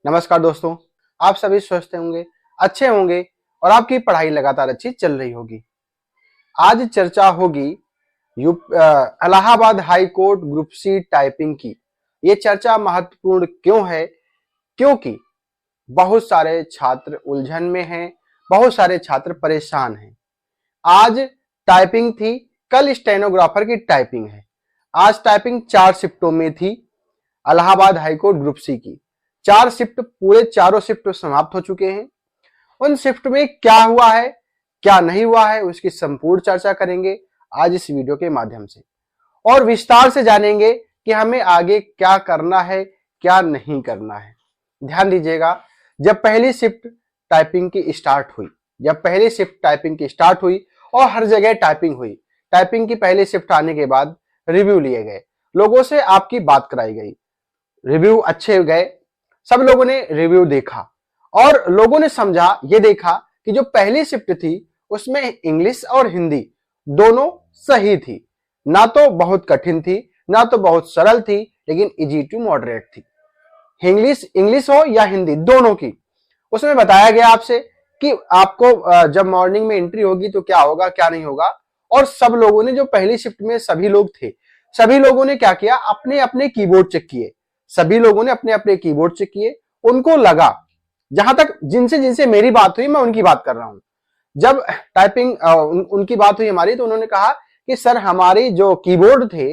नमस्कार दोस्तों, आप सभी स्वस्थ होंगे, अच्छे होंगे और आपकी पढ़ाई लगातार अच्छी चल रही होगी। आज चर्चा होगी Allahabad high court group C typing की। ये चर्चा महत्वपूर्ण क्यों है? क्योंकि बहुत सारे छात्र उलझन में हैं, बहुत सारे छात्र परेशान हैं। आज टाइपिंग थी, कल स्टेनोग्राफर की टाइपिंग है। आज टाइपिंग 4 शिफ्टों में थी इलाहाबाद हाईकोर्ट ग्रुप सी की। 4 शिफ्ट पूरे चारों शिफ्ट समाप्त हो चुके हैं। उन शिफ्ट में क्या हुआ है, क्या नहीं हुआ है, उसकी संपूर्ण चर्चा करेंगे आज इस वीडियो के माध्यम से और विस्तार से जानेंगे कि हमें आगे क्या करना है, क्या नहीं करना है। ध्यान दीजिएगा, जब पहली शिफ्ट टाइपिंग की स्टार्ट हुई और हर जगह टाइपिंग हुई। टाइपिंग की पहली शिफ्ट आने के बाद रिव्यू लिए गए, लोगों से आपकी बात कराई गई, रिव्यू अच्छे गए, सब लोगों ने रिव्यू देखा और लोगों ने समझा, ये देखा कि जो पहली शिफ्ट थी उसमें इंग्लिश और हिंदी दोनों सही थी, ना तो बहुत कठिन थी ना तो बहुत सरल थी, लेकिन इजी टू मॉडरेट थी। इंग्लिश हो या हिंदी, दोनों की उसमें बताया गया आपसे कि आपको जब मॉर्निंग में एंट्री होगी तो क्या होगा क्या नहीं होगा। और सब लोगों ने, जो पहली शिफ्ट में सभी लोग थे, सभी लोगों ने क्या किया, अपने अपने कीबोर्ड चेक किए। सभी लोगों ने अपने अपने कीबोर्ड चेक किए। उनको लगा, जहां तक जिनसे जिनसे मेरी बात हुई, मैं उनकी बात कर रहा हूं, जब टाइपिंग उनकी बात हुई हमारी, तो उन्होंने कहा कि सर हमारी जो कीबोर्ड थे,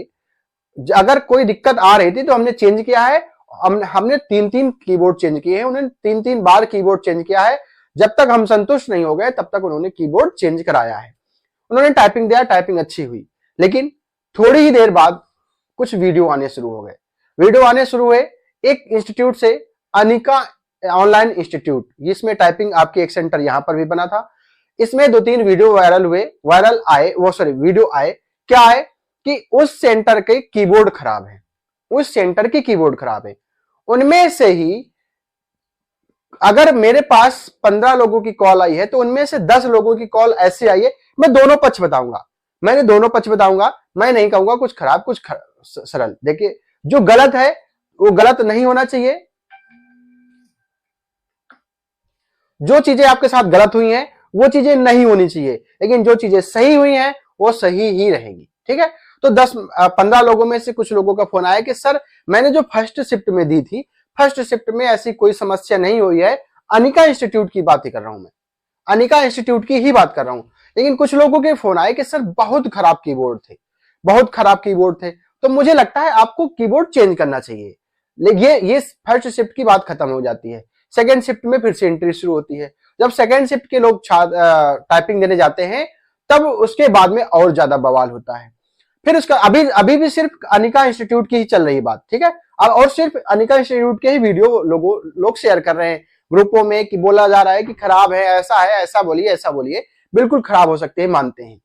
अगर कोई दिक्कत आ रही थी तो हमने चेंज किया है। हमने 3-3 कीबोर्ड चेंज किए हैं, उन्होंने 3-3 बार कीबोर्ड चेंज किया है। जब तक हम संतुष्ट नहीं हो गए तब तक उन्होंने कीबोर्ड चेंज कराया है। उन्होंने टाइपिंग दिया, टाइपिंग अच्छी हुई, लेकिन थोड़ी ही देर बाद कुछ वीडियो आने शुरू हो गए। वीडियो आने शुरू हुए एक इंस्टीट्यूट से, अनिका ऑनलाइन इंस्टीट्यूट, जिसमें टाइपिंग आपके एक सेंटर यहां पर भी बना था। इसमें 2-3 वीडियो वीडियो आए। क्या है कि उस सेंटर के कीबोर्ड खराब है, उस सेंटर की कीबोर्ड खराब है। उनमें से ही अगर मेरे पास 15 लोगों की कॉल आई है तो उनमें से 10 लोगों की कॉल ऐसी आई है, मैं दोनों पक्ष बताऊंगा, मैं नहीं कहूंगा कुछ खराब कुछ सरल। देखिए, जो गलत है वो गलत नहीं होना चाहिए, जो चीजें आपके साथ गलत हुई हैं वो चीजें नहीं होनी चाहिए, लेकिन जो चीजें सही हुई हैं वो सही ही रहेगी। ठीक है, तो 10-15 लोगों में से कुछ लोगों का फोन आया कि सर मैंने जो फर्स्ट शिफ्ट में दी थी, फर्स्ट शिफ्ट में ऐसी कोई समस्या नहीं हुई है। अनिका इंस्टीट्यूट की बात ही कर रहा हूं मैं, अनिका इंस्टीट्यूट की ही बात कर रहा हूं। लेकिन कुछ लोगों के फोन आए कि सर बहुत खराब कीबोर्ड थे, बहुत खराब कीबोर्ड थे, तो मुझे लगता है आपको कीबोर्ड चेंज करना चाहिए। ये फर्स्ट शिफ्ट की बात खत्म हो जाती है। सेकेंड शिफ्ट में फिर से एंट्री शुरू होती है। जब सेकेंड शिफ्ट के लोग टाइपिंग देने जाते हैं, तब उसके बाद में और ज्यादा बवाल होता है। फिर उसका अभी भी सिर्फ अनिका इंस्टीट्यूट की ही चल रही बात, ठीक है। अब और सिर्फ अनिका इंस्टीट्यूट के ही वीडियो लोग शेयर कर रहे हैं ग्रुपों में, कि बोला जा रहा है कि खराब है, ऐसा बोलिए। बिल्कुल खराब हो सकते हैं, मानते हैं।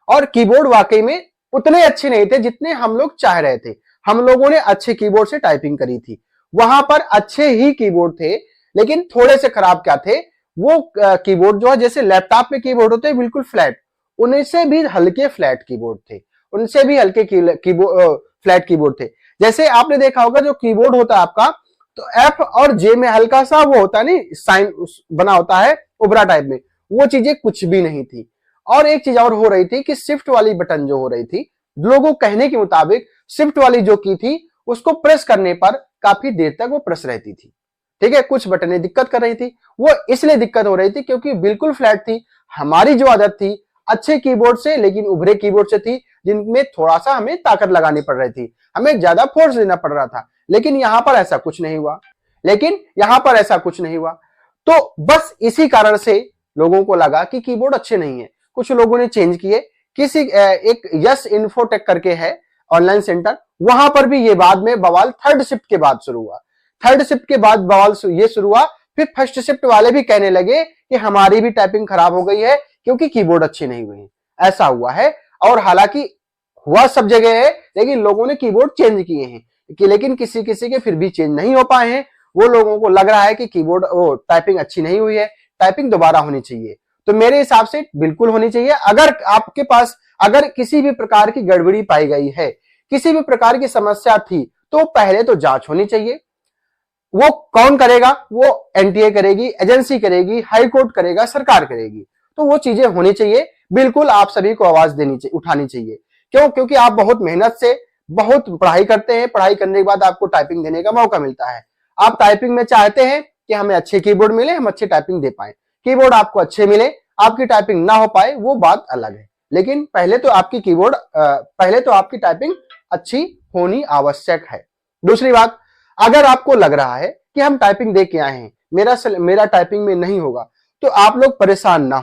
और कीबोर्ड वाकई में उतने अच्छे नहीं थे जितने हम लोग चाह रहे थे। हम लोगों ने अच्छे कीबोर्ड से टाइपिंग करी थी, वहां पर अच्छे ही कीबोर्ड थे, लेकिन थोड़े से खराब क्या थे, वो कीबोर्ड जो है, जैसे लैपटॉप पे कीबोर्ड होते हैं बिल्कुल फ्लैट, उनसे भी हल्के फ्लैट कीबोर्ड थे, उनसे भी हल्के फ्लैट कीबोर्ड थे। जैसे आपने देखा होगा, जो कीबोर्ड होता है आपका, तो एफ और जे में हल्का सा वो होता है नहीं, साइन बना होता है उभरा टाइप में, वो चीजें कुछ भी नहीं थी। और एक चीज और हो रही थी कि शिफ्ट वाली बटन जो हो रही थी, लोगों कहने के मुताबिक शिफ्ट वाली जो की थी, उसको प्रेस करने पर काफी देर तक वो प्रेस रहती थी। ठीक है, कुछ बटनें दिक्कत कर रही थी। वो इसलिए दिक्कत हो रही थी क्योंकि बिल्कुल फ्लैट थी। हमारी जो आदत थी अच्छे कीबोर्ड से, लेकिन उभरे कीबोर्ड से थी, जिनमें थोड़ा सा हमें ताकत लगानी पड़ रही थी, हमें ज्यादा फोर्स देना पड़ रहा था। लेकिन यहां पर ऐसा कुछ नहीं हुआ। तो बस इसी कारण से लोगों को लगा कि कीबोर्ड अच्छे नहीं है। कुछ लोगों ने चेंज किए। किसी एक यस इन्फोटेक करके है ऑनलाइन सेंटर, वहां पर भी ये बाद में बवाल थर्ड शिफ्ट के बाद शुरू हुआ। थर्ड शिफ्ट के बाद बवाल ये शुरू हुआ। फिर फर्स्ट शिफ्ट वाले भी कहने लगे कि हमारी भी टाइपिंग खराब हो गई है क्योंकि कीबोर्ड अच्छे नहीं हुए हैं। ऐसा हुआ है, और हालांकि हुआ सब जगह है, लेकिन लोगों ने कीबोर्ड चेंज किए हैं, लेकिन किसी किसी के फिर भी चेंज नहीं हो पाए हैं। वो लोगों को लग रहा है कि कीबोर्ड टाइपिंग अच्छी नहीं हुई है, टाइपिंग दोबारा होनी चाहिए। तो मेरे हिसाब से बिल्कुल होनी चाहिए। अगर आपके पास अगर किसी भी प्रकार की गड़बड़ी पाई गई है, किसी भी प्रकार की समस्या थी, तो पहले तो जांच होनी चाहिए। वो कौन करेगा? वो एनटीए करेगी, एजेंसी करेगी, हाई कोर्ट करेगा, सरकार करेगी। तो वो चीजें होनी चाहिए। बिल्कुल आप सभी को आवाज देनी चाहिए, उठानी चाहिए। क्यों? क्योंकि आप बहुत मेहनत से बहुत पढ़ाई करते हैं, पढ़ाई करने के बाद आपको टाइपिंग देने का मौका मिलता है। आप टाइपिंग में चाहते हैं कि हमें अच्छे कीबोर्ड मिले, हम अच्छे टाइपिंग दे पाए। कीबोर्ड आपको अच्छे मिले, आपकी टाइपिंग ना हो पाए, वो बात अलग है। लेकिन पहले तो आपकी टाइपिंग अच्छी होनी आवश्यक है। दूसरी बात, अगर आपको लग रहा है कि हम टाइपिंग दे के आए हैं, मेरा टाइपिंग में नहीं होगा, तो आप लोग परेशान ना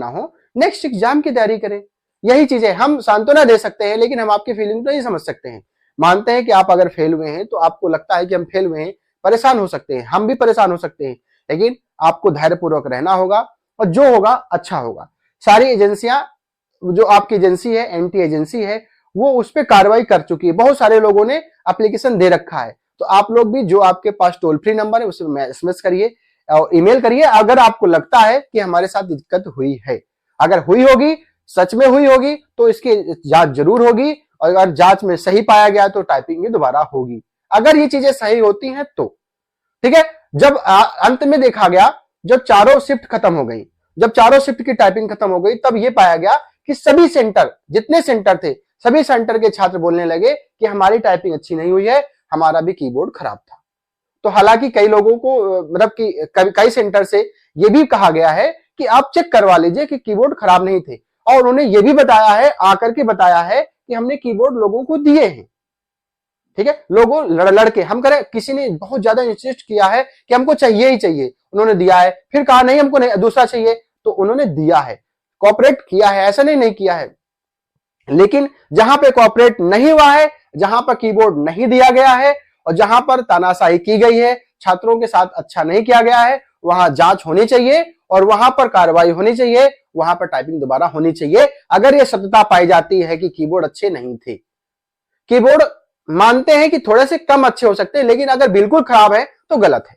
हो, नेक्स्ट एग्जाम की तैयारी करें। यही चीजें हम सांत्वना दे सकते हैं, लेकिन हम आपकी फीलिंग को नहीं समझ सकते हैं। मानते हैं कि आप अगर फेल हुए हैं तो आपको लगता है कि हम फेल हुए हैं, परेशान हो सकते हैं, हम भी परेशान हो सकते हैं, लेकिन आपको धैर्यपूर्वक रहना होगा और जो होगा अच्छा होगा। सारी एजेंसियां, जो आपकी एजेंसी है, एनटी एजेंसी है, वो उस पर कार्रवाई कर चुकी है। बहुत सारे लोगों ने एप्लीकेशन दे रखा है। तो आप लोग भी, जो आपके पास टोल फ्री नंबर है, उसमें एसएमएस करिए और ईमेल करिए अगर आपको लगता है कि हमारे साथ दिक्कत हुई है। अगर हुई होगी, सच में हुई होगी, तो इसकी जांच जरूर होगी और अगर जांच में सही पाया गया तो टाइपिंग भी दोबारा होगी। अगर ये चीजें सही होती हैं तो ठीक है। जब अंत में देखा गया, जब चारों शिफ्ट खत्म हो गई, जब चारों शिफ्ट की टाइपिंग खत्म हो गई, तब ये पाया गया कि सभी सेंटर, जितने सेंटर थे, सभी सेंटर के छात्र बोलने लगे कि हमारी टाइपिंग अच्छी नहीं हुई है, हमारा भी कीबोर्ड खराब था। तो हालांकि कई लोगों को, मतलब कि कई सेंटर से ये भी कहा गया है कि आप चेक करवा लीजिए कि कीबोर्ड खराब नहीं थे, और उन्होंने ये भी बताया है, आकर के बताया है कि हमने कीबोर्ड लोगों को दिए हैं। ठीक है, लोगों लड़के हम करें, किसी ने बहुत ज्यादा इंसिस्ट किया है कि हमको चाहिए ही चाहिए, उन्होंने दिया है, फिर कहा नहीं हमको नहीं, दूसरा चाहिए, तो उन्होंने दिया है, कॉपरेट किया है, ऐसा नहीं किया है। लेकिन जहां पे कॉपरेट नहीं हुआ है, जहां पर कीबोर्ड नहीं दिया गया है और जहां पर तानाशाही की गई है, छात्रों के साथ अच्छा नहीं किया गया है, वहां जांच होनी चाहिए और वहां पर कार्रवाई होनी चाहिए, वहां पर टाइपिंग दोबारा होनी चाहिए। अगर यह सत्यता पाई जाती है कि कीबोर्ड अच्छे नहीं थे, कीबोर्ड मानते हैं कि थोड़े से कम अच्छे हो सकते हैं, लेकिन अगर बिल्कुल खराब है तो गलत है,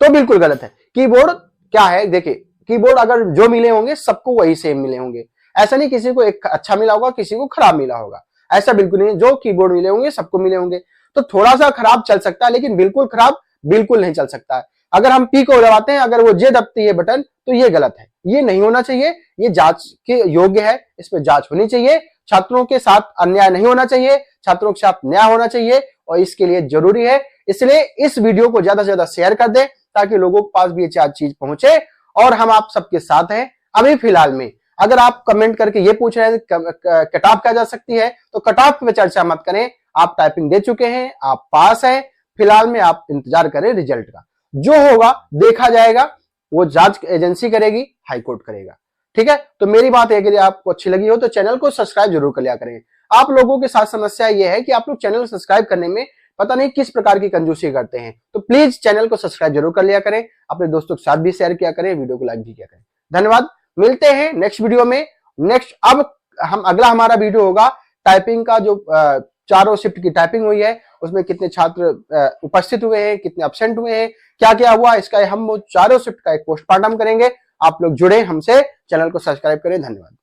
तो बिल्कुल गलत है। कीबोर्ड क्या है, देखिए, कीबोर्ड अगर जो मिले होंगे सबको वही सेम मिले होंगे। ऐसा नहीं किसी को एक अच्छा मिला होगा, किसी को खराब मिला होगा, ऐसा बिल्कुल नहीं। जो कीबोर्ड मिले होंगे सबको मिले होंगे। तो थोड़ा सा खराब चल सकता है, लेकिन बिल्कुल खराब बिल्कुल नहीं चल सकता है। अगर हम पी को दबाते हैं, अगर वो जे दबती है बटन, तो ये गलत है, ये नहीं होना चाहिए, ये जांच के योग्य है, इस पर जांच होनी चाहिए। छात्रों के साथ अन्याय नहीं होना चाहिए, छात्रों के साथ न्याय होना चाहिए, और इसके लिए जरूरी है। इसलिए इस वीडियो को ज्यादा से ज्यादा शेयर कर दें ताकि लोगों के पास भी ये चीज पहुंचे, और हम आप सबके साथ हैं। अभी फिलहाल में अगर आप कमेंट करके ये पूछ रहे हैं कट ऑफ क्या जा सकती है, तो कट ऑफ पे चर्चा मत करें। आप टाइपिंग दे चुके हैं, आप पास हैं, फिलहाल में आप इंतजार करें रिजल्ट का। जो होगा देखा जाएगा, वो जांच एजेंसी करेगी, हाईकोर्ट करेगा। ठीक है, तो मेरी बात है, यदि आपको अच्छी लगी हो तो चैनल को सब्सक्राइब जरूर कर लिया करें। आप लोगों के साथ समस्या यह है कि आप लोग चैनल सब्सक्राइब करने में पता नहीं किस प्रकार की कंजूसी करते हैं, तो प्लीज चैनल को सब्सक्राइब जरूर कर लिया करें, अपने दोस्तों के साथ भी शेयर किया करें, वीडियो को लाइक भी किया करें। धन्यवाद, मिलते हैं नेक्स्ट वीडियो में। अब अगला हमारा वीडियो होगा टाइपिंग का, जो चारों शिफ्ट की टाइपिंग हुई है उसमें कितने छात्र उपस्थित हुए हैं, कितने एब्सेंट हुए हैं, क्या क्या हुआ, इसका हम चारों शिफ्ट का एक पोस्टमार्टम करेंगे। आप लोग जुड़े हमसे, चैनल को सब्सक्राइब करें। धन्यवाद।